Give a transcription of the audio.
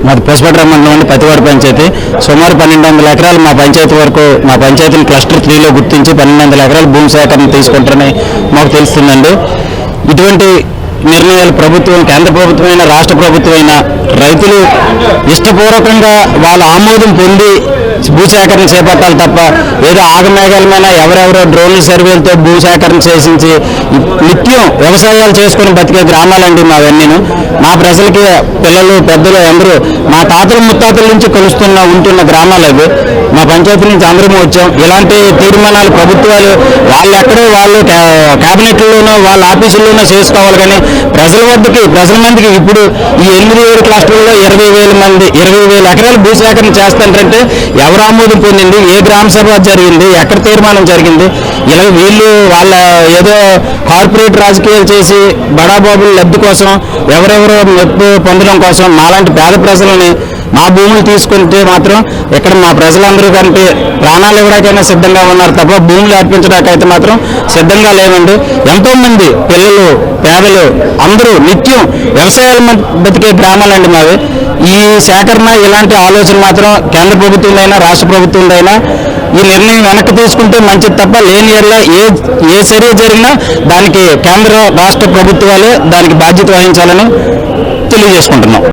మాది పుష్పట్ర మండలం పతివాడ పంచాయతీ. సుమారు 1200 ఎకరాలు మా పంచాయతీ వరకు మా పంచాయతీని క్లస్టర్ 3లో గుర్తించి 1200 ఎకరాలు భూమి సేకరణ తీసుకుంటారని మాకు తెలుస్తుందండి. ఇటువంటి నిర్ణయాలు ప్రభుత్వం, కేంద్ర ప్రభుత్వమైన రాష్ట్ర ప్రభుత్వమైన రైతులు ఇష్టపూర్వకంగా వాళ్ళ ఆమోదం పొంది భూసేకరణ చేపట్టాలి తప్ప ఏదో ఆగమేఘాలమైన ఎవరెవరో డ్రోన్ల సర్వేలతో భూసేకరణ చేసించి నిత్యం వ్యవసాయాలు చేసుకుని బతికే గ్రామాలండి మావన్నీను. మా ప్రజలకి పిల్లలు పెద్దలు అందరూ మా తాతల ముత్తాతల నుంచి ఉంటున్న గ్రామాలు అవి. మా పంచాయతీ నుంచి అందరము వచ్చాం. ఇలాంటి తీర్మానాలు ప్రభుత్వాలు వాళ్ళు ఎక్కడో వాళ్ళు క్యాబినెట్లోనో వాళ్ళ ఆఫీసుల్లోనో చేసుకోవాలి, కానీ ప్రజల వద్దకి ప్రజల మందికి ఇప్పుడు ఈ 8-7 క్లస్టర్లలో 20,000 ఎకరాలు భూసేకరణ చేస్తారంటే ఎవరు ఆమోదం పొందింది, ఏ గ్రామ సభ జరిగింది, ఎక్కడ తీర్మానం జరిగింది? ఇలా వీళ్ళు వాళ్ళ ఏదో కార్పొరేట్ రాజకీయాలు చేసి బడాబాబుల లబ్ధి కోసం ఎవరెవరో మెప్పు పొందడం కోసం మాలాంటి పేద ప్రజలని మా భూములు తీసుకుంటే మాత్రం ఇక్కడ మా ప్రజలందరూ కంటే ప్రాణాలు ఇవ్వడానికైనా సిద్ధంగా ఉన్నారు తప్ప భూములు అర్పించడానికైతే మాత్రం సిద్ధంగా లేవండి. ఎంతోమంది పిల్లలు పేదలు అందరూ నిత్యం వ్యవసాయాల బతికే గ్రామాలండి మావి. ఈ సేకరణ ఇలాంటి ఆలోచన మాత్రం కేంద్ర ప్రభుత్వందైనా రాష్ట్ర ప్రభుత్వందైనా ఈ నిర్ణయం వెనక్కి తీసుకుంటే మంచిది తప్ప లేని ఏళ్ళ ఏ చర్య జరిగినా దానికి కేంద్ర రాష్ట్ర ప్రభుత్వాలే దానికి బాధ్యత వహించాలని తెలియజేసుకుంటున్నాం.